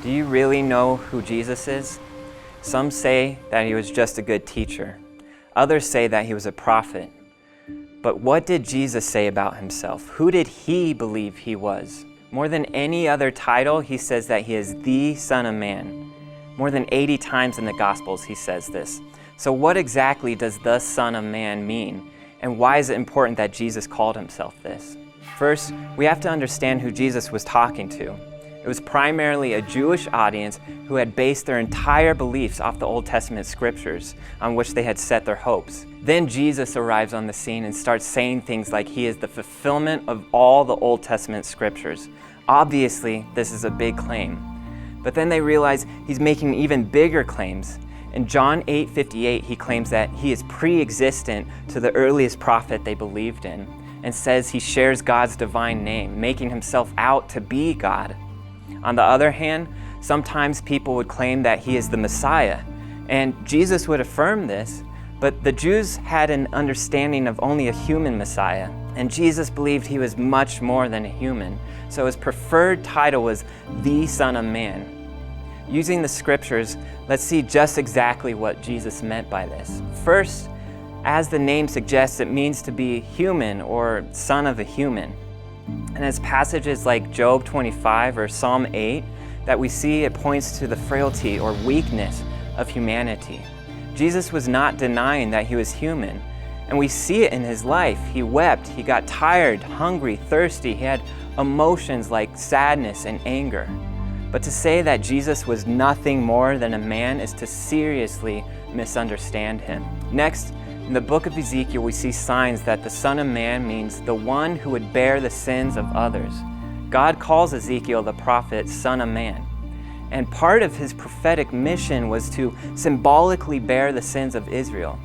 Do you really know who Jesus is? Some say that he was just a good teacher. Others say that he was a prophet. But what did Jesus say about himself? Who did he believe he was? More than any other title, he says that he is the Son of Man. More than 80 times in the Gospels he says this. So what exactly does the Son of Man mean? And why is it important that Jesus called himself this? First, we have to understand who Jesus was talking to. It was primarily a Jewish audience who had based their entire beliefs off the Old Testament scriptures on which they had set their hopes. Then Jesus arrives on the scene and starts saying things like he is the fulfillment of all the Old Testament scriptures. Obviously, this is a big claim. But then they realize he's making even bigger claims. In John 8:58, he claims that he is pre-existent to the earliest prophet they believed in, and says he shares God's divine name, making himself out to be God. On the other hand, sometimes people would claim that he is the Messiah, and Jesus would affirm this, but the Jews had an understanding of only a human Messiah, and Jesus believed he was much more than a human, so his preferred title was the Son of Man. Using the scriptures, let's see just exactly what Jesus meant by this. First, as the name suggests, it means to be human or son of a human. And as passages like Job 25 or Psalm 8 that we see, it points to the frailty or weakness of humanity. Jesus was not denying that he was human, and we see it in his life. He wept, he got tired, hungry, thirsty, he had emotions like sadness and anger. But to say that Jesus was nothing more than a man is to seriously misunderstand him. Next, in the book of Ezekiel, we see signs that the Son of Man means the one who would bear the sins of others. God calls Ezekiel the prophet Son of Man. And part of his prophetic mission was to symbolically bear the sins of Israel.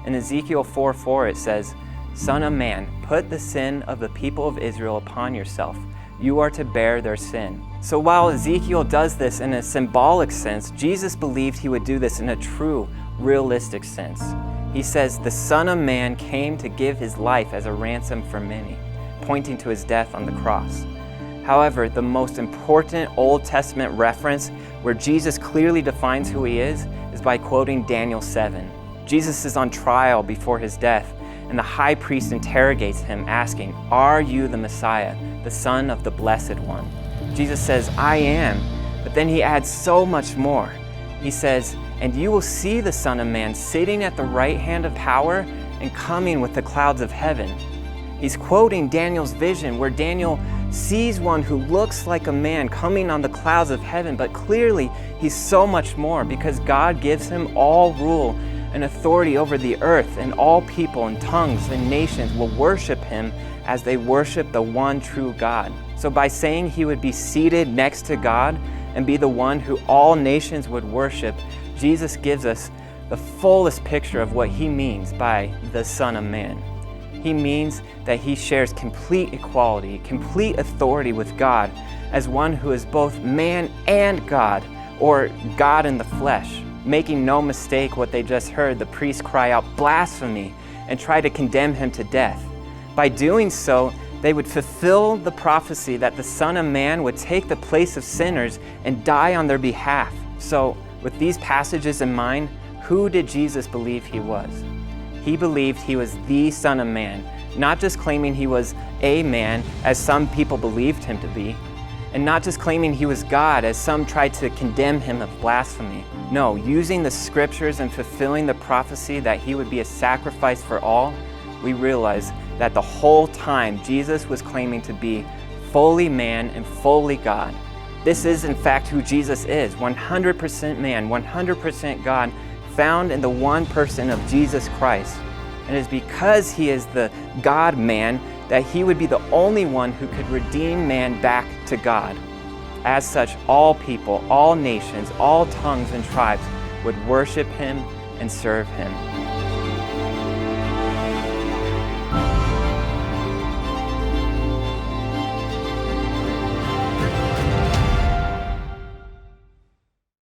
In Ezekiel 4:4 it says, "Son of man, put the sin of the people of Israel upon yourself. You are to bear their sin." So while Ezekiel does this in a symbolic sense, Jesus believed he would do this in a true, realistic sense. He says, "The Son of Man came to give his life as a ransom for many," pointing to his death on the cross. However, the most important Old Testament reference where Jesus clearly defines who he is by quoting Daniel 7. Jesus is on trial before his death, and the high priest interrogates him, asking, "Are you the Messiah, the Son of the Blessed One?" Jesus says, "I am," but then he adds so much more. He says, "And you will see the Son of Man sitting at the right hand of power and coming with the clouds of heaven." He's quoting Daniel's vision where Daniel sees one who looks like a man coming on the clouds of heaven, but clearly he's so much more because God gives him all rule and authority over the earth, and all people and tongues and nations will worship him as they worship the one true God. So by saying he would be seated next to God and be the one who all nations would worship, Jesus gives us the fullest picture of what he means by the Son of Man. He means that he shares complete equality, complete authority with God as one who is both man and God, or God in the flesh. Making no mistake what they just heard, the priests cry out blasphemy and try to condemn him to death. By doing so, they would fulfill the prophecy that the Son of Man would take the place of sinners and die on their behalf. So, with these passages in mind, who did Jesus believe he was? He believed he was the Son of Man, not just claiming he was a man, as some people believed him to be, and not just claiming he was God, as some tried to condemn him of blasphemy. No, using the scriptures and fulfilling the prophecy that he would be a sacrifice for all, we realize that the whole time Jesus was claiming to be fully man and fully God. This is in fact who Jesus is, 100% man, 100% God, found in the one person of Jesus Christ. And it is because he is the God-man that he would be the only one who could redeem man back to God. As such, all people, all nations, all tongues and tribes would worship him and serve him.